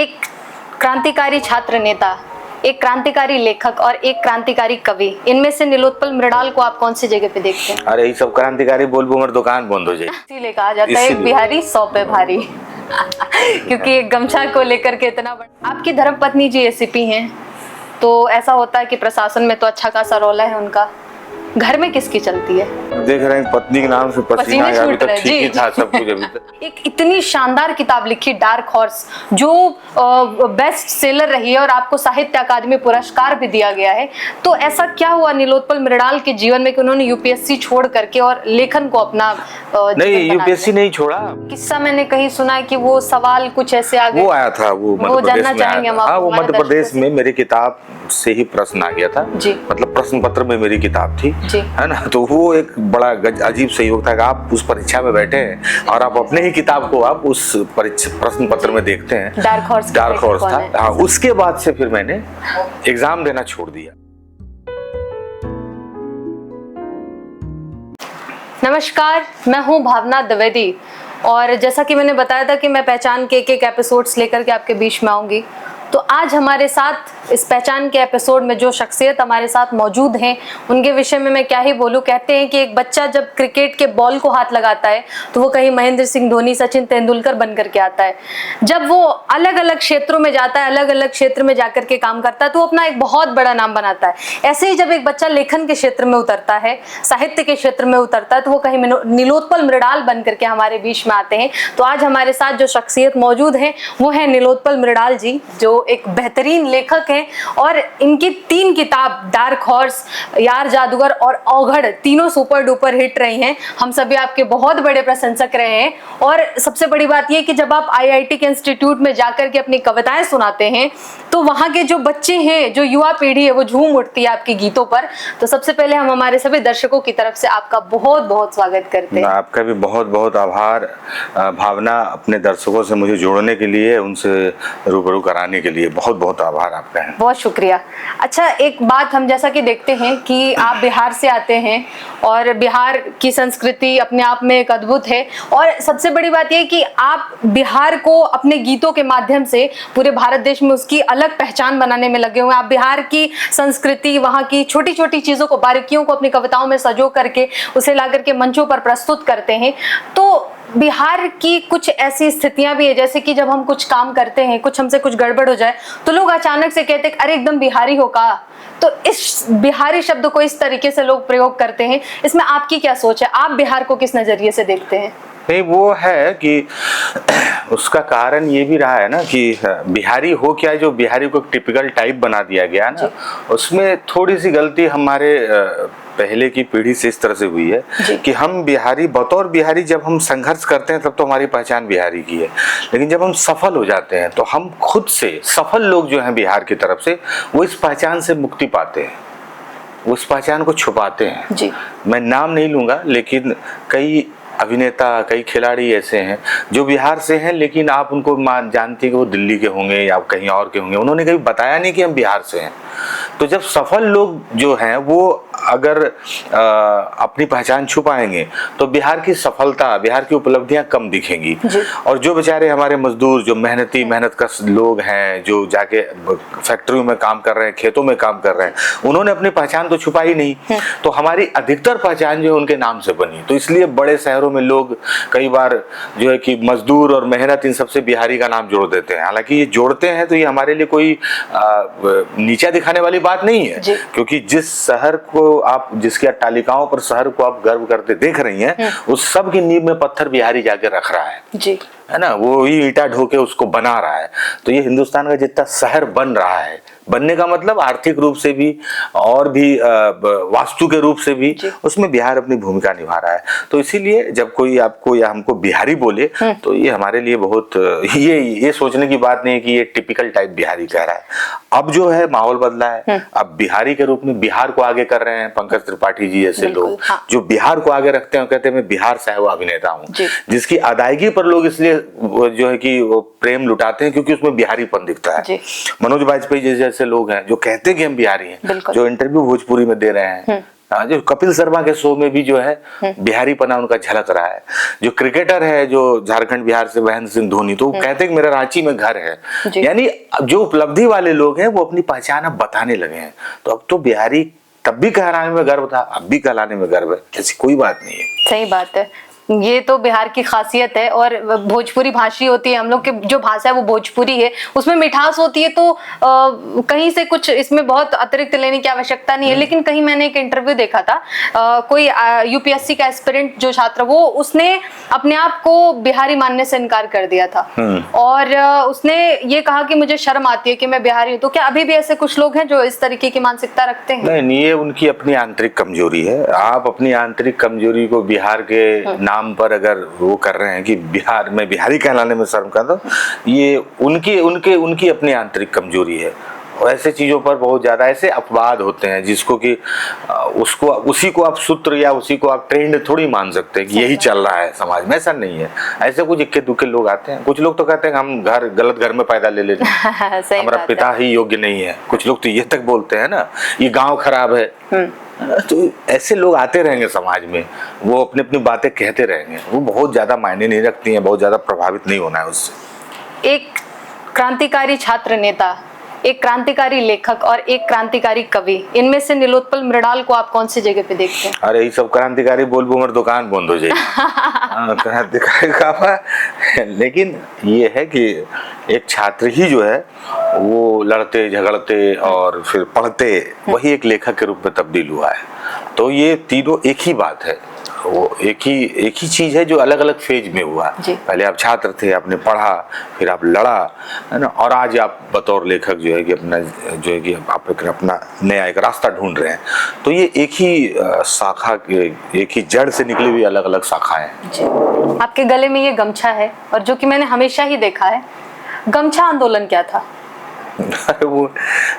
एक क्रांतिकारी छात्र नेता, एक क्रांतिकारी लेखक और एक क्रांतिकारी कवि, इनमें से नीलोत्पल मृणाल को आप कौन सी जगह पे देखते हैं? अरे ये सब क्रांतिकारी बोल बोल दुकान बंद हो जाए, इसीलिए कहा जाता है एक बिहारी 100 पे भारी। क्योंकि एक गमछा को लेकर के इतना बड़ा। आपकी धर्मपत्नी जी एसीपी हैं, तो ऐसा होता है कि प्रशासन में तो अच्छा खासा रौला है उनका, घर में किसकी चलती है? देख रहे हैं पत्नी के नाम से पसीना अभी तक ठीक ही था सब कुछ अभी तक। एक इतनी शानदार किताब लिखी डार्क हॉर्स, जो बेस्ट सेलर रही है और आपको साहित्य अकादमी पुरस्कार भी दिया गया है। तो ऐसा क्या हुआ नीलोत्पल मृणाल के जीवन में कि उन्होंने यूपीएससी छोड़ करके और लेखन को अपना नहीं, यूपीएससी नहीं छोड़ा। किस्सा मैंने कहीं सुना है कि वो सवाल कुछ ऐसे आ गए, वो आया था, वो जानना चाहेंगे हम? हाँ, वो मध्य प्रदेश में मेरी किताब से ही प्रश्न आ गया था जी। मतलब प्रश्न पत्र में मेरी किताब थी जी। है ना, तो वो एक बड़ा अजीब संयोग था कि आप उस परीक्षा में बैठे हैं और आप अपने ही किताब को आप उस प्रश्न पत्र में देखते हैं। डार्क हॉर्स था। हाँ, उसके बाद से फिर मैंने एग्जाम देना छोड़ दिया। नमस्कार, मैं हूं भावना द्विवेदी और जैसा कि मैंने बताया था कि मैं पहचान के एक एपिसोड्स लेकर के आपके बीच में आऊंगी, तो आज हमारे साथ इस पहचान के एपिसोड में जो शख्सियत हमारे साथ मौजूद हैं उनके विषय में मैं क्या ही बोलूं। कहते हैं कि एक बच्चा जब क्रिकेट के बॉल को हाथ लगाता है तो वो कहीं महेंद्र सिंह धोनी, सचिन तेंदुलकर बन करके आता है। जब वो अलग अलग क्षेत्रों में जाता है, अलग अलग क्षेत्र में जाकर के काम करता है तो वो अपना एक बहुत बड़ा नाम बनाता है। ऐसे ही जब एक बच्चा लेखन के क्षेत्र में उतरता है, साहित्य के क्षेत्र में उतरता है, तो वो कहीं नीलोत्पल मृणाल बन करके हमारे बीच में आते हैं। तो आज हमारे साथ जो शख्सियत मौजूद है वो है नीलोत्पल मृणाल जी, जो एक बेहतरीन लेखक हैं और इनकी 3 किताब डार्क हॉर्स, यार जादूगर और औघड़ तीनों सुपर डुपर हिट रही हैं। हम सभी आपके बहुत बड़े प्रशंसक रहे हैं और सबसे बड़ी बात यह कि जब आप आईआईटी के इंस्टीट्यूट में जाकर के अपनी कविताएं सुनाते हैं तो वहां के जो बच्चे हैं, जो युवा पीढ़ी है, वो झूम उठती है आपके गीतों पर। तो सबसे पहले हम हमारे सभी दर्शकों की तरफ से आपका बहुत बहुत स्वागत करते हैं। आपका भी बहुत बहुत आभार भावना, अपने दर्शकों से मुझे जोड़ने के लिए, उनसे रूबरू कराने के लिए बहुत बहुत आभार आपका है। बहुत शुक्रिया। अच्छा, एक बात हम जैसा कि देखते हैं कि आप बिहार से आते हैं और बिहार की संस्कृति अपने आप में एक अद्भुत है और सबसे बड़ी बात यह कि आप बिहार को अपने गीतों के माध्यम से पूरे भारत देश में उसकी अलग पहचान बनाने में लगे हुए हैं। आप बिहार की संस्कृति, वहाँ की छोटी छोटी चीजों को, बारीकियों को अपनी कविताओं में सजो करके उसे ला करके मंचों पर प्रस्तुत करते हैं। तो बिहार की कुछ ऐसी स्थितियां भी है जैसे कि जब हम कुछ काम करते हैं, कुछ हमसे कुछ गड़बड़ हो जाए तो लोग अचानक से कहते हैं अरे एकदम बिहारी हो का। तो इस बिहारी शब्द को इस तरीके से लोग प्रयोग करते हैं, इसमें आपकी क्या सोच है? आप बिहार को किस नजरिए से देखते हैं? नहीं, वो है कि उसका कारण ये भी रहा है ना कि बिहारी हो क्या, जो बिहारी को टिपिकल टाइप बना दिया गया ना, उसमें थोड़ी सी गलती हमारे पहले की पीढ़ी से इस तरह से हुई है कि हम बिहारी, बतौर बिहारी जब हम संघर्ष करते हैं तब तो हमारी पहचान बिहारी की है, लेकिन जब हम सफल हो जाते हैं तो हम खुद से, सफल लोग जो हैं बिहार की तरफ से, वो इस पहचान से मुक्ति पाते हैं, उस पहचान को छुपाते हैं जी। मैं नाम नहीं लूंगा, लेकिन कई अभिनेता, कई खिलाड़ी ऐसे हैं जो बिहार से हैं, लेकिन आप उनको जानते हैं कि वो दिल्ली के होंगे या कहीं और के होंगे, उन्होंने कभी बताया नहीं कि हम बिहार से हैं। तो जब सफल लोग जो हैं वो अगर अपनी पहचान छुपाएंगे तो बिहार की सफलता, बिहार की उपलब्धियां कम दिखेंगी। और जो बेचारे हमारे मजदूर, जो मेहनतकश लोग हैं, जो जाके फैक्ट्रियों में काम कर रहे हैं, खेतों में काम कर रहे हैं, उन्होंने अपनी पहचान तो छुपाई नहीं, तो हमारी अधिकतर पहचान जो है उनके नाम से बनी। तो इसलिए बड़े शहरों में लोग कई बार जो है कि मजदूर और मेहनत, इन सबसे बिहारी का नाम जोड़ देते हैं। हालांकि ये जोड़ते हैं तो ये हमारे लिए कोई नीचा दिखाने वाली बात नहीं है, क्योंकि जिस शहर को आप, जिसकी अट्टालिकाओं पर शहर को आप गर्व करते देख रही हैं, उस सब की नींव में पत्थर बिहारी जाके रख रहा है जी, है ना, वो ही ईंटा ढोके उसको बना रहा है। तो ये हिंदुस्तान का जितना शहर बन रहा है, बनने का मतलब आर्थिक रूप से भी और भी वास्तु के रूप से भी, उसमें बिहार अपनी भूमिका निभा रहा है। तो इसीलिए जब कोई आपको या हमको बिहारी बोले तो ये हमारे लिए बहुत, ये सोचने की बात नहीं है कि ये टिपिकल टाइप बिहारी कह रहा है। अब जो है माहौल बदला है, अब बिहारी के रूप में बिहार को आगे कर रहे हैं पंकज त्रिपाठी जी जैसे लोग, जो बिहार को आगे रखते हैं, कहते हैं मैं बिहार से हुआ अभिनेता हूँ, जिसकी अदायगी पर लोग इसलिए जो है कि वो प्रेम लुटाते हैं क्योंकि उसमें बिहारीपन दिखता है। मनोज वाजपेयी जैसे लोग हैं जो कहते हैं कि हम बिहारी हैं, जो इंटरव्यू भोजपुरी में दे रहे हैं, जो कपिल शर्मा के शो में भी जो है बिहारी पना उनका झलक रहा है। जो क्रिकेटर है जो झारखंड बिहार से महेंद्र सिंह धोनी, तो वो कहते हैं कि मेरा रांची में घर है। यानी जो उपलब्धि वाले लोग हैं वो अपनी पहचान अब बताने लगे हैं। तो अब तो बिहारी तब भी कहलाने में गर्व था, अब भी कहलाने में गर्व है, ऐसी कोई बात नहीं है। सही बात है, ये तो बिहार की खासियत है। और भोजपुरी भाषी होती है, हम लोग की जो भाषा है वो भोजपुरी है, उसमें मिठास होती है। तो कहीं से कुछ इसमें बहुत अतिरिक्त लेने की आवश्यकता नहीं है। लेकिन कहीं मैंने एक इंटरव्यू देखा था, कोई यूपीएससी का एस्पिरेंट जो छात्र, वो उसने अपने आप को बिहारी मानने से इनकार कर दिया था। और उसने ये कहा कि मुझे शर्म आती है कि मैं बिहारी हूँ। तो क्या अभी भी ऐसे कुछ लोग हैं जो इस तरीके की मानसिकता रखते हैं? नहीं, ये उनकी अपनी आंतरिक कमजोरी है। आप अपनी आंतरिक कमजोरी को बिहार के नाम पर अगर वो कर रहे हैं कि बिहार में बिहारी कहलाने में शर्म का, तो ये उनकी अपनी आंतरिक कमजोरी है। और ऐसे चीजों पर बहुत ज्यादा ऐसे अपवाद होते हैं जिसको कि उसी को आप सूत्र या उसी को आप ट्रेंड थोड़ी मान सकते हैं कि यही चल रहा है समाज में। ऐसा नहीं है। ऐसे कुछ इक्के दुक्के लोग आते हैं। कुछ लोग तो कहते हैं हम गलत घर में पैदा ले लेते हैं, हमारा पिता ही योग्य नहीं है। कुछ लोग तो ये तक बोलते हैं ना, ये गाँव खराब है। तो ऐसे लोग आते रहेंगे समाज में, वो अपनी अपनी बातें कहते रहेंगे, वो बहुत ज्यादा मायने नहीं रखती हैं, बहुत ज्यादा प्रभावित नहीं होना है उससे। एक क्रांतिकारी छात्र नेता, एक क्रांतिकारी लेखक और एक क्रांतिकारी कवि, इनमें से नीलोत्पल मृणाल को आप कौन सी जगह पे देखते हैं? अरे ये सब क्रांतिकारी बोल बोल दुकान बंद हो जाएगी। क्रांतिकारी का लेकिन ये है कि एक छात्र ही जो है वो लड़ते झगड़ते और फिर पढ़ते, वही एक लेखक के रूप में तब्दील हुआ है। तो ये तीनों एक ही बात है, वो एक ही चीज है जो अलग अलग फेज में हुआ। पहले आप छात्र थे, आपने पढ़ा, फिर आप लड़ा, है ना, और आज आप बतौर लेखक जो है कि आप अपना नया एक रास्ता ढूंढ रहे हैं। तो ये एक ही शाखा के, एक ही जड़ से निकली हुई अलग अलग शाखाएं हैं। आपके गले में ये गमछा है, और जो कि मैंने हमेशा ही देखा है, गमछा आंदोलन क्या था? वो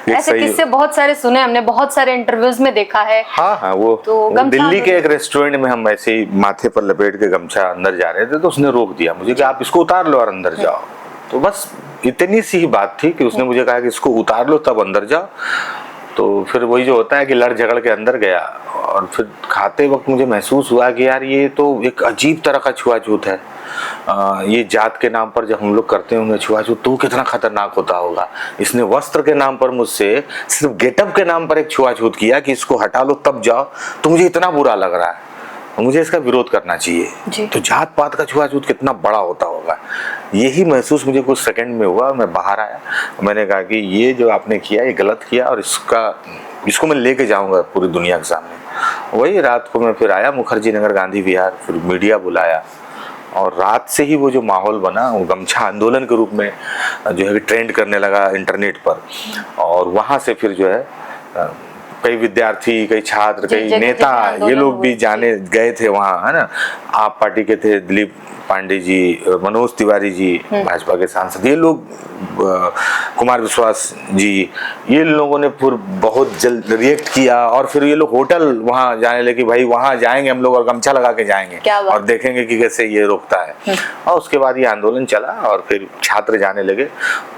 ऐसे किस्से बहुत सारे सुने हमने, बहुत सारे इंटरव्यूज में देखा है। हाँ, वो दिल्ली के एक रेस्टोरेंट में हम ऐसे ही माथे पर लपेट के गमछा अंदर जा रहे थे, तो उसने रोक दिया मुझे कि आप इसको उतार लो और अंदर जाओ। तो बस इतनी सी ही बात थी कि उसने मुझे कहा कि इसको उतार लो तब अंदर जाओ। तो फिर वही जो होता है कि लड़ झगड़ के अंदर गया, और फिर खाते वक्त मुझे महसूस हुआ कि यार ये तो एक अजीब तरह का छुआछूत है। ये जात के नाम पर जब हम लोग करते होंगे छुआछूत, तो कितना खतरनाक होता होगा। इसने वस्त्र के नाम पर मुझसे सिर्फ गेटअप के नाम पर एक छुआछूत किया कि इसको हटा लो तब जाओ, तो मुझे इतना बुरा लग रहा है, मुझे इसका विरोध करना चाहिए। तो जात पात का छुआछूत कितना बड़ा होता होगा, यही महसूस मुझे कुछ सेकंड में हुआ। मैं बाहर आया, मैंने कहा कि ये जो आपने किया ये गलत किया, और इसको मैं लेके जाऊंगा पूरी दुनिया के सामने। वही रात को मैं फिर आया मुखर्जी नगर गांधी विहार, फिर मीडिया बुलाया, और रात से ही वो जो माहौल बना, वो गमछा आंदोलन के रूप में जो है ट्रेंड करने लगा इंटरनेट पर। और वहाँ से फिर जो है कई विद्यार्थी, कई छात्र, कई नेता, ये लोग भी जाने गए थे वहाँ, है ना। आप पार्टी के थे दिलीप पांडे जी, मनोज तिवारी जी, भाजपा के सांसद, ये लोग, कुमार विश्वास जी, ये लोगों ने फिर बहुत जल्द रिएक्ट किया। और फिर ये लोग होटल वहाँ जाने लगे, भाई वहाँ जाएंगे हम लोग और गमछा लगा के जाएंगे और देखेंगे कि कैसे ये रोकता है। और उसके बाद ये आंदोलन चला, और फिर छात्र जाने लगे,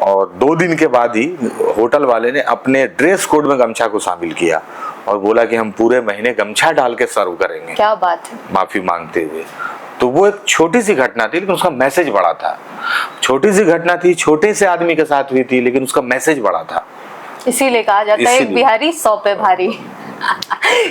और 2 दिन के बाद ही होटल वाले ने अपने ड्रेस कोड में गमछा को शामिल किया और बोला कि हम पूरे महीने गमछा डाल के सर्व करेंगे। क्या बात है। माफी मांगते हुए। तो वो एक छोटी सी घटना थी, लेकिन उसका मैसेज बड़ा था। छोटी सी घटना थी, छोटे से आदमी के साथ हुई थी, लेकिन उसका मैसेज बड़ा था। इसीलिए कहा जाता है एक बिहारी 100 पे भारी।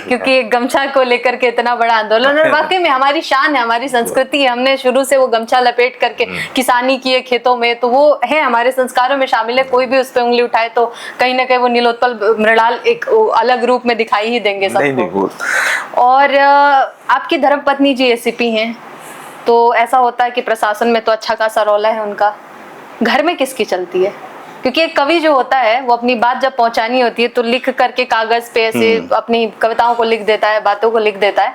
क्योंकि एक गमछा को लेकर के इतना बड़ा आंदोलन, और वाकई में हमारी शान है, हमारी संस्कृति है। हमने शुरू से वो गमछा लपेट करके किसानी की है खेतों में, तो वो है हमारे संस्कारों में शामिल है। कोई भी उस पर उंगली उठाए तो कहीं ना कहीं वो नीलोत्पल मृणाल एक अलग रूप में दिखाई ही देंगे सबको। और आपकी धर्मपत्नी जी एसीपी हैं, तो ऐसा होता है कि प्रशासन में तो अच्छा खासा रौला है उनका, घर में किसकी चलती है? क्योंकि एक कवि जो होता है वो अपनी बात जब पहुंचानी होती है तो लिख करके कागज पे ऐसे अपनी कविताओं को लिख देता है, बातों को लिख देता है।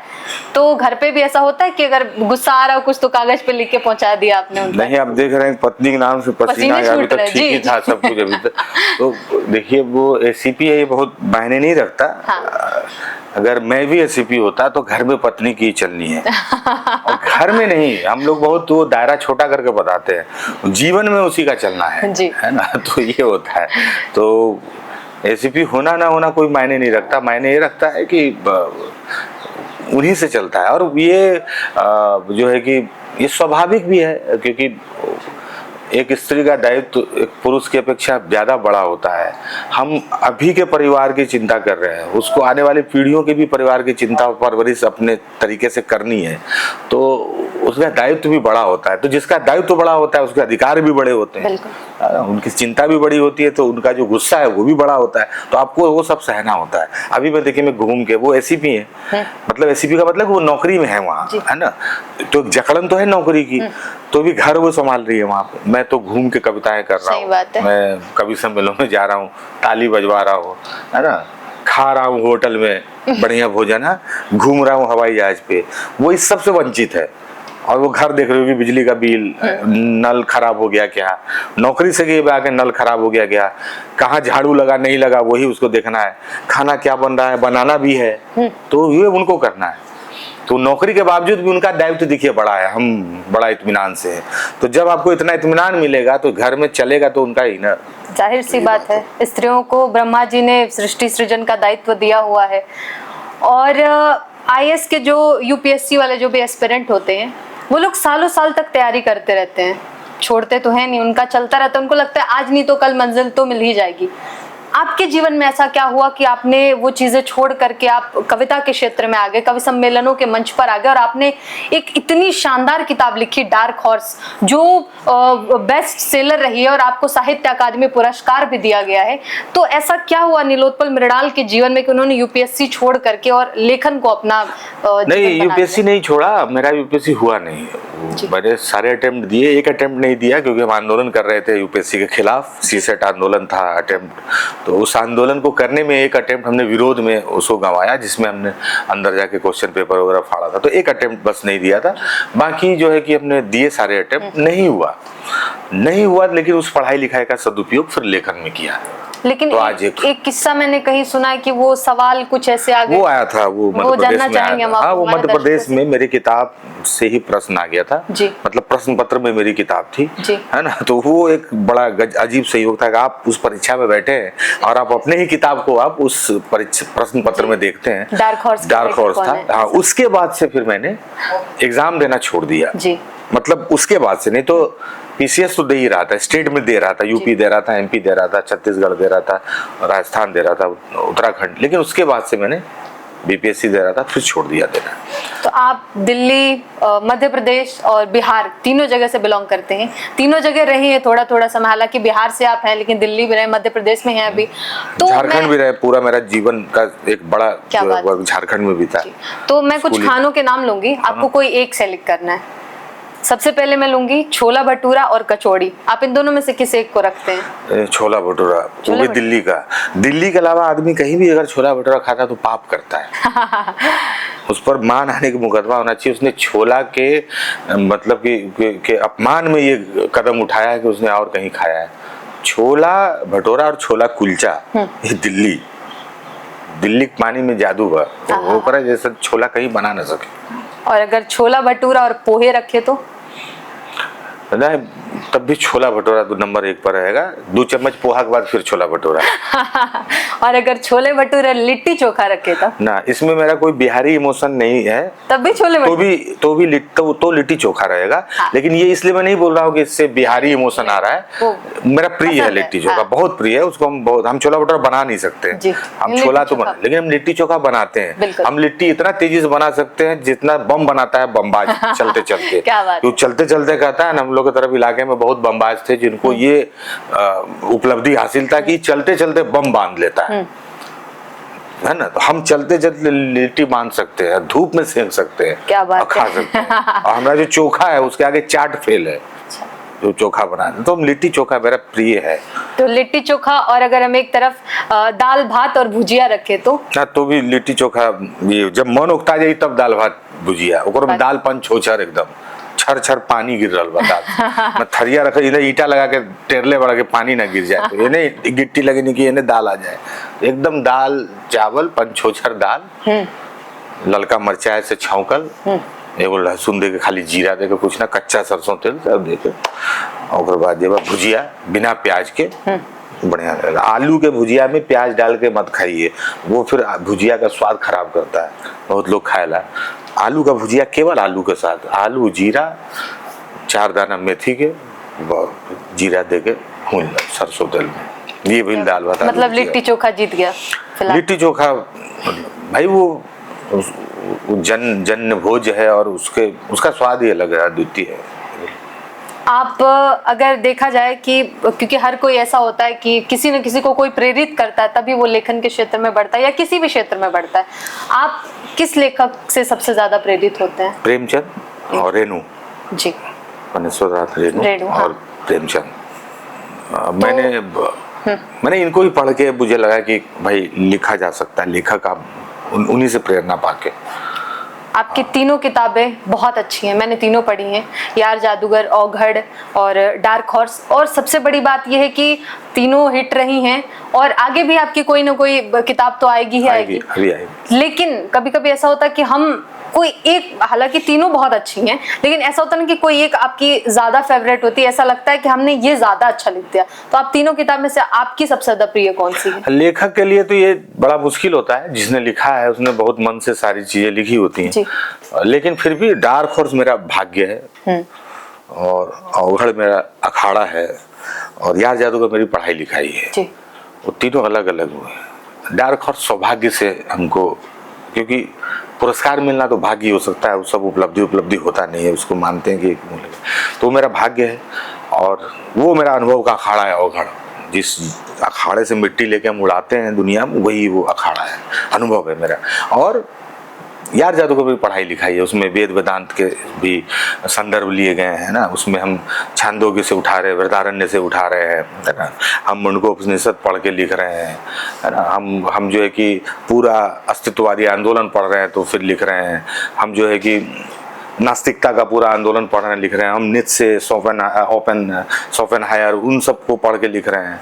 तो घर पे भी ऐसा होता है कि अगर गुस्सा आ रहा हो कुछ तो कागज पे लिख के पहुंचा दिया आपने उनको? नहीं, आप देख रहे हैं पत्नी के नाम से पसीना अभी तक ठीक ही था सब कुछ अभी तक। तो देखिए वो एसीपी है, ये बहुत मायने नहीं रखता। अगर मैं भी एसीपी होता तो घर में पत्नी की चलनी है, और घर में नहीं। हम लोग बहुत वो दायरा छोटा करके बताते हैं, जीवन में उसी का चलना है ना। तो ये होता है। तो एसीपी होना ना होना कोई मायने नहीं रखता, मायने ये रखता है कि उन्हीं से चलता है। और ये जो है कि ये स्वाभाविक भी है, क्योंकि एक स्त्री का दायित्व एक पुरुष की अपेक्षा ज्यादा बड़ा होता है। हम अभी के परिवार की चिंता कर रहे हैं, उसको आने वाली पीढ़ियों की भी परिवार की चिंता और परवरिश अपने तरीके से करनी है, तो उसका दायित्व भी बड़ा होता है। तो जिसका दायित्व बड़ा होता है उसके अधिकार भी बड़े होते हैं, उनकी चिंता भी बड़ी होती है, तो उनका जो गुस्सा है वो भी बड़ा होता है, तो आपको वो सब सहना होता है। अभी मैं देखिए, मैं घूम के, वो एसीपी है, मतलब एसीपी का मतलब वो नौकरी में है वहाँ, है ना, तो जकड़न तो है नौकरी की, तो भी घर वो संभाल रही है वहाँ पे। मैं तो घूम के कविताएं कर रहा हूँ, मैं कवि सम्मेलन में जा रहा हूँ, ताली बजवा रहा हूँ, है ना, खा रहा हूँ होटल में बढ़िया भोजन, है, घूम रहा हूँ हवाई जहाज पे, वो इस सब से वंचित है। और वो घर देख रहे हो कि बिजली का बिल, नल खराब हो गया क्या, नौकरी से गए आके नल खराब हो गया क्या, कहाँ झाड़ू लगा नहीं लगा वही उसको देखना है, खाना क्या बन रहा है बनाना भी है, तो ये उनको करना है। तो नौकरी के बावजूद भी उनका दायित्व देखिए बड़ा है, हम बड़ा इत्मीनान से है। तो जब आपको इतना इत्मीनान मिलेगा तो घर में चलेगा तो उनका ही ना। जाहिर सी बात है, स्त्रियों को ब्रह्मा जी ने सृष्टि सृजन का दायित्व दिया हुआ है। और आईएएस के जो यूपीएससी वाले जो भी एस्पिरेंट होते हैं, वो लोग सालों साल तक तैयारी करते रहते हैं, छोड़ते तो है नहीं, उनका चलता रहता है। उनको लगता है आज नहीं तो कल मंजिल तो मिल ही जाएगी। आपके जीवन में ऐसा क्या हुआ कि आपने वो चीजें छोड़ करके आप कविता के क्षेत्र में आ गए, कवि सम्मेलनों के मंच पर आ गए, और आपने एक इतनी शानदार किताब लिखी डार्क हॉर्स, जो बेस्ट सेलर रही है और आपको साहित्य अकादमी पुरस्कार भी दिया गया है। तो ऐसा क्या हुआ नीलोत्पल मृणाल के जीवन में कि उन्होंने यूपीएससी छोड़ करके और लेखन को अपना नहीं, यूपीएससी नहीं छोड़ा, मेरा यूपीएससी हुआ नहीं, मैंने सारे अटेम्प्ट दिए, एक अटेम्प्ट नहीं दिया क्योंकि हम आंदोलन कर रहे थे यूपीएससी के खिलाफ, सीसेट आंदोलन था अटेम्प्ट, तो उस आंदोलन को करने में एक अटेम्प्ट हमने विरोध में उसको गंवाया, जिसमें हमने अंदर जाके क्वेश्चन पेपर वगैरह फाड़ा था, तो एक अटेम्प्ट बस नहीं दिया था। बाकी जो है कि हमने दिए सारे अटेम्प्ट, नहीं हुआ, लेकिन उस पढ़ाई लिखाई का सदुपयोग फिर लेखन में किया। लेकिन तो एक किस्सा मैंने कहीं सुना है कि वो सवाल कुछ ऐसे आ गए, वो आया था, वो मध्य प्रदेश में आया था। हाँ, वो मध्य प्रदेश में मेरी किताब से ही प्रश्न आ गया था, मतलब प्रश्न पत्र में मेरी किताब थी, है ना, तो वो एक बड़ा अजीब संयोग था कि आप उस परीक्षा में बैठे हैं और आप अपने ही किताब को आप उस प्रश्न पत्र में देखते हैं। डार्क हॉर्स था। हाँ, उसके बाद से फिर मैंने एग्जाम देना छोड़ दिया, मतलब उसके बाद से, नहीं तो पीसीएस तो दे ही रहा था, स्टेट में दे रहा था, यूपी दे रहा था, एमपी दे रहा था, छत्तीसगढ़ दे रहा था, राजस्थान दे रहा था, उत्तराखंड, लेकिन उसके बाद से मैंने बीपीएससी दे रहा था, फिर छोड़ दिया देना। तो आप दिल्ली, मध्य प्रदेश और बिहार तीनों जगह से बिलोंग करते हैं, तीनों जगह रहे हैं थोड़ा थोड़ा समय, हालांकि बिहार से आप हैं लेकिन दिल्ली भी रहे, मध्य प्रदेश में हैं अभी, तो झारखंड भी रहे, पूरा मेरा जीवन का एक बड़ा झारखंड में भी था। तो मैं कुछ खानों के नाम लूंगी, आपको कोई एक सेलेक्ट करना है। सबसे पहले मैं लूंगी छोला भटूरा और कचौड़ी, आप इन दोनों में से किसी एक को रखते हैं? छोला भटूरा, वो भी दिल्ली का। दिल्ली के अलावा आदमी कहीं भी अगर छोला भटूरा खाता तो पाप करता है। उस पर मान आने की मुकदमा होना चाहिए। उसने छोला के मतलब के अपमान में ये कदम उठाया है कि उसने और कहीं खाया है। छोला भटूरा और छोला कुलचा, ये दिल्ली पानी में जादू है, वो करे जैसे छोला कहीं बना ना सके। और अगर छोला भटूरा और पोहे रखे तो? नहीं, तब भी छोला भटूरा तो नंबर 1 पर रहेगा, 2 चम्मच पोहा के बाद फिर छोला भटूरा। और अगर छोले भटूरे लिट्टी चोखा रखे तो? ना, इसमें मेरा कोई बिहारी इमोशन नहीं है, तब भी छोले तो लिट्टी चोखा रहेगा। हाँ। लेकिन ये इसलिए मैं नहीं बोल रहा हूँ कि इससे बिहारी इमोशन आ रहा है, मेरा प्रिय है लिट्टी चोखा। हाँ। बहुत प्रिय है, उसको हम छोला भटूरा बना नहीं सकते, हम छोला तो बना, लेकिन हम लिट्टी चोखा बनाते हैं। हम लिट्टी इतना तेजी से बना सकते हैं जितना बम बनाता है बमबाज चलते चलते। चलते चलते कहता है ना, हम लोग की तरफ इलाके में बहुत बमबाज थे जिनको ये उपलब्धि हासिल था कि चलते चलते बम बांध लेता है ना, तो हम चलते चलते लिट्टी बांध सकते हैं, धूप में सेक सकते हैं, क्या बात खा सकते हैं। और हमारा जो चोखा है उसके आगे चाट फेल है, जो चोखा बनाते, तो लिट्टी चोखा मेरा प्रिय है। तो लिट्टी चोखा, और अगर हम एक तरफ दाल भात और भुजिया रखे तो? ना, तो भी लिट्टी चोखा, ये जब मन उकता जाए तब दाल भात भुजिया, ओकर में दाल पन छोछर एकदम छर छर पानी गिर रहा बता। मैं थरिया रख इधर ईटा लगा के टेरले बढ़ा के पानी ना गिर जाए, तो ये नहीं गिट्टी लगे नहीं कि ये दाल आ जाए, एकदम दाल चावल पंचोछर दाल, ललका मिर्चा से छौंकल, एगो लहसुन दे के, खाली जीरा दे के, कुछ ना कच्चा सरसों तेल सब दे के और बाद जब भुजिया बिना प्याज के बढ़िया लगेगा। आलू के भुजिया में प्याज डाल के मत खाइए, वो फिर भुजिया का स्वाद खराब करता है। बहुत लोग खाएला आलू का भुजिया केवल आलू के साथ, आलू जीरा 4 दाना मेथी के जीरा दे के भून लो सरसों तेल में, ये भी दाल भात। मतलब लिट्टी चोखा जीत गया फिलहाल। लिट्टी चोखा भाई वो जन भोज है और उसका स्वाद ही अलग है, अद्वितीय है। आप अगर देखा जाए कि क्योंकि हर कोई ऐसा होता है कि किसी न किसी को कोई प्रेरित करता है तभी वो लेखन के क्षेत्र में बढ़ता है या किसी भी क्षेत्र में बढ़ता है, आप किस लेखक से सबसे ज्यादा प्रेरित होते हैं? प्रेमचंद और रेणु जी, रेणु हाँ। और प्रेमचंद। मैंने इनको ही पढ़ के मुझे लगा कि भाई लिखा जा सकता है, लेखक आप उन्हीं से प्रेरणा पाके। आपकी तीनों किताबें बहुत अच्छी हैं, मैंने तीनों पढ़ी हैं, यार जादूगर, औघड़ और डार्क हॉर्स। और सबसे बड़ी बात यह है कि तीनों हिट रही हैं और आगे भी आपकी कोई ना कोई किताब तो आएगी ही आएगी। लेकिन कभी कभी ऐसा होता है कि हम कोई एक, हालांकि तीनों बहुत अच्छी हैं, लेकिन ऐसा होता है ना कि कोई एक आपकी ज्यादा फेवरेट होती है, ऐसा लगता है कि हमने ये ज्यादा अच्छा लिख दिया। तो आप तीनों किताब में से आपकी सबसे ज्यादा प्रिय कौन सी है? लेखक के लिए तो ये बड़ा मुश्किल होता है, जिसने लिखा है उसने बहुत मन से सारी चीजें लिखी होती हैं, लेकिन फिर भी डार्क हॉर्स मेरा भाग्य है और औघड़ मेरा अखाड़ा है और यार जादूगर मेरी पढ़ाई लिखाई है। वो तीनों अलग अलग हुए। डार्क हॉर्स सौभाग्य से हमको, क्योंकि पुरस्कार मिलना तो भाग्य हो सकता है, वो सब उपलब्धि होता नहीं है, उसको मानते हैं कि तो मेरा भाग्य है और वो मेरा अनुभव का अखाड़ा है औघड़। जिस अखाड़े से मिट्टी लेके हम उड़ाते हैं दुनिया में, वही वो अखाड़ा है, अनुभव है मेरा। और यार जादूगर भी पढ़ाई लिखाई है, उसमें वेद वेदांत के भी संदर्भ लिए गए हैं ना, उसमें हम छांदोग्य से उठा रहे हैं, वृदारण्य से उठा रहे हैं, है ना, हम मुंडकोपनिषद पढ़ के लिख रहे हैं, है ना, हम जो है कि पूरा अस्तित्ववादी आंदोलन पढ़ रहे हैं तो फिर लिख रहे हैं, हम जो है कि नास्तिकता का पूरा आंदोलन पढ़ रहे हैं, लिख रहे हैं, हम नीत्शे, शोपेनहायर उन सबको पढ़ के लिख रहे हैं।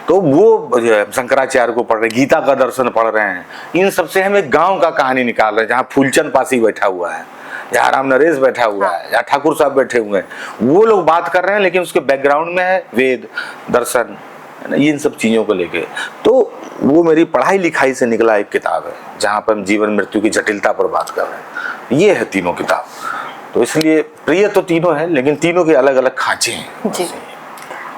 तो वो शंकराचार्य को पढ़ रहे हैं, गीता का दर्शन पढ़ रहे हैं। इन सबसे हम एक गांव का कहानी निकाल रहे हैं, जहाँ फूलचंद पासी बैठा हुआ है, जहाँ राम नरेश बैठा हुआ है, जहाँ ठाकुर साहब बैठे हुए हैं, वो लोग बात कर रहे हैं, लेकिन उसके बैकग्राउंड में है वेद, दर्शन, इन सब चीजों को लेके। तो वो मेरी पढ़ाई लिखाई से निकला एक किताब है, जहाँ पर हम जीवन मृत्यु की जटिलता पर बात कर रहे हैं। ये है तीनों किताब। तो इसलिए प्रिय तो तीनों है, लेकिन तीनों के अलग अलग खांचे हैं जी।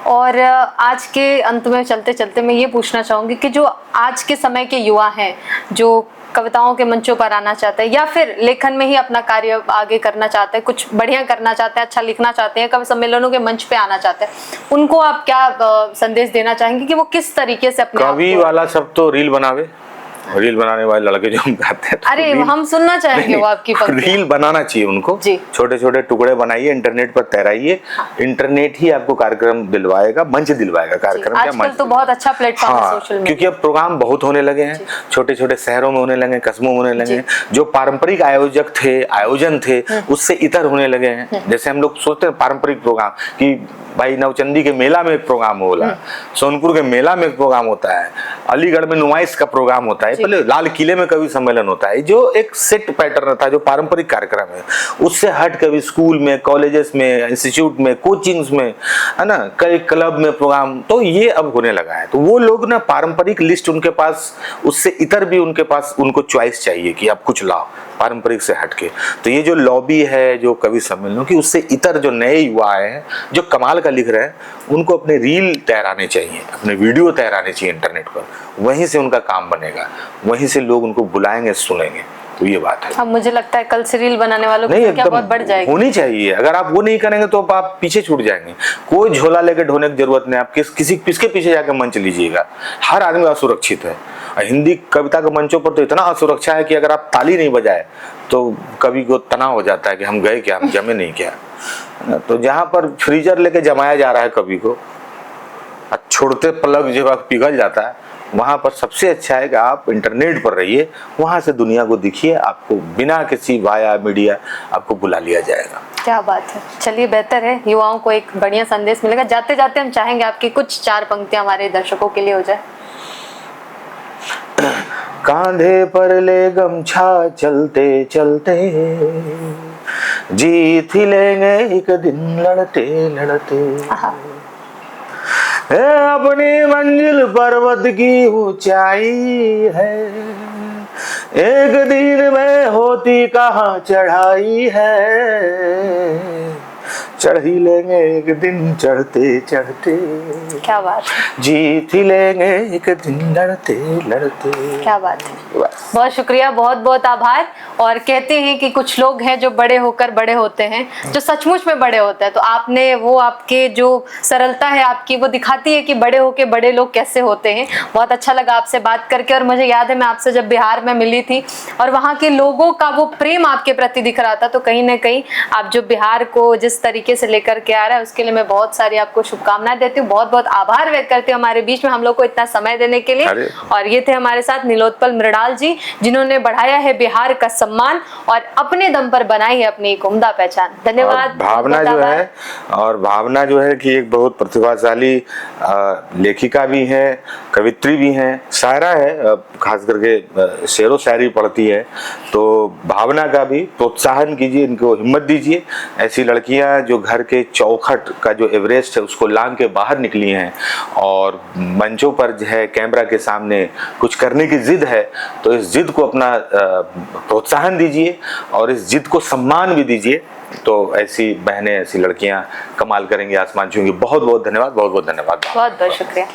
और आज के अंत में चलते चलते मैं ये पूछना चाहूंगी कि जो आज के समय के युवा हैं, जो कविताओं के मंचों पर आना चाहते हैं या फिर लेखन में ही अपना कार्य आगे करना चाहते हैं, कुछ बढ़िया करना चाहते हैं, अच्छा लिखना चाहते हैं, कवि सम्मेलनों के मंच पे आना चाहते हैं, उनको आप क्या संदेश देना चाहेंगे कि वो किस तरीके से अपने कवि वाला सब तो रील बनावे, रील बनाने वाले लड़के जो हम कहते हैं, अरे हम सुनना चाहेंगे वो आपकी रील बनाना चाहिए उनको, छोटे छोटे टुकड़े बनाइए, इंटरनेट पर तैराइए। इंटरनेट ही आपको कार्यक्रम दिलवाएगा, मंच दिलवाएगा। कार्यक्रम क्या मंच तो बहुत अच्छा प्लेटफॉर्म है सोशल मीडिया, क्योंकि अब प्रोग्राम बहुत होने लगे हैं, छोटे छोटे शहरों में होने लगे, कस्बों में होने लगे। जो पारंपरिक आयोजन थे उससे इतर होने लगे हैं। जैसे हम लोग सोचते हैं पारंपरिक प्रोग्राम कि भाई नवचंदी के मेला में एक प्रोग्राम होला, सोनपुर के मेला में एक प्रोग्राम होता है, अलीगढ़ में नुमाइश का प्रोग्राम होता है, पहले लाल किले में कवि सम्मेलन होता है, जो एक सेट पैटर्न था, जो पारंपरिक कार्यक्रम है। उससे हट कभी स्कूल में, कॉलेजेस में, इंस्टीट्यूट में, कोचिंग्स में, है ना, कई क्लब में प्रोग्राम, तो ये अब होने लगा है। तो वो लोग ना पारंपरिक लिस्ट उनके पास, उससे इतर भी उनके पास, उनको चॉइस चाहिए कि आप कुछ लाओ पारंपरिक से हटके। तो ये जो लॉबी है जो कवि सम्मेलनों की, उससे इतर जो नए युवा हैं जो कमाल का लिख रहे हैं, उनको अपने रील तैराने चाहिए, अपने वीडियो तैराने चाहिए इंटरनेट पर, वहीं से उनका काम बनेगा, वहीं से लोग उनको बुलाएंगे, सुनेंगे। तो ये बात है। अब मुझे लगता है कल से रील बनाने वालों की संख्या बहुत बढ़ जाएगी। होनी चाहिए। अगर आप वो नहीं करेंगे तो आप पीछे छूट जाएंगे। कोई झोला लेकर ढोने की जरूरत नहीं, आप किसके पीछे जाकर मंच लीजिएगा। हर आदमी असुरक्षित है। हिंदी कविता के मंचों पर तो इतना असुरक्षा है कि अगर आप ताली नहीं बजाए तो कवि को तनाव हो जाता है कि हम गए क्या, हम जमे नहीं क्या। तो जहाँ पर फ्रीजर लेके जमाया जा रहा है कवि को, छोड़ते प्लग जब पिघल जाता है, वहां पर सबसे अच्छा है कि आप इंटरनेट पर रहिए, वहां से दुनिया को दिखिए, आपको बिना किसी वाया मीडिया आपको बुला लिया जाएगा। क्या बात है। चलिए, बेहतर है, युवाओं को एक बढ़िया संदेश मिलेगा। जाते जाते हम चाहेंगे आपकी कुछ 4 पंक्तियां हमारे दर्शकों के लिए हो जाए। कांधे पर ले गमछा चलते चलते, जीत ही लेंगे एक दिन लड़ते लड़ते। आहा। है अपनी मंजिल पर्वत की ऊंचाई है, एक दिन में होती कहाँ चढ़ाई है, चढ़ ही लेंगे एक दिन चढ़ते चढ़ते। क्या बात है, जीत ही लेंगे एक दिन लड़ते लड़ते। क्या बात है, बहुत शुक्रिया, बहुत बहुत आभार। और कहते हैं कि कुछ लोग हैं जो बड़े होकर बड़े होते हैं, जो सचमुच में बड़े होते हैं। तो आपने वो, आपके जो सरलता है आपकी, वो दिखाती है कि बड़े होके बड़े लोग कैसे होते हैं। बहुत अच्छा लगा आपसे बात करके। और मुझे याद है मैं आपसे जब बिहार में मिली थी और वहाँ के लोगों का वो प्रेम आपके प्रति दिख रहा था, तो कहीं ना कहीं आप जो बिहार को जिस तरीके से लेकर के आ रहा है उसके लिए मैं बहुत सारी आपको शुभकामनाएं देती हूँ। बहुत बहुत आभार व्यक्त करती हूँ हमारे बीच में हम लोग को इतना समय देने के लिए। और ये थे हमारे साथ नीलोत्पल मृणाल जी, जिन्होंने बढ़ाया है बिहार का सम्मान और अपने दम पर बनाई है अपनी एक उम्दा पहचान। धन्यवाद। भावना जो है, और भावना जो है कि एक बहुत प्रतिभाशाली लेखिका भी है, कवित्री भी है, शायरा है, खास करके शेरो शायरी पढ़ती है। तो भावना का भी प्रोत्साहन कीजिए, इनको हिम्मत दीजिए। ऐसी लड़कियां जो घर के चौखट का जो एवरेस्ट है उसको लांघ के बाहर निकली हैं और मंचों पर जो है कैमरा के सामने कुछ करने की जिद है, तो इस जिद को अपना प्रोत्साहन दीजिए और इस जिद को सम्मान भी दीजिए। तो ऐसी बहनें, ऐसी लड़कियां कमाल करेंगी, आसमान छूएंगी। बहुत बहुत धन्यवाद, बहुत बहुत धन्यवाद, बहुत बहुत शुक्रिया।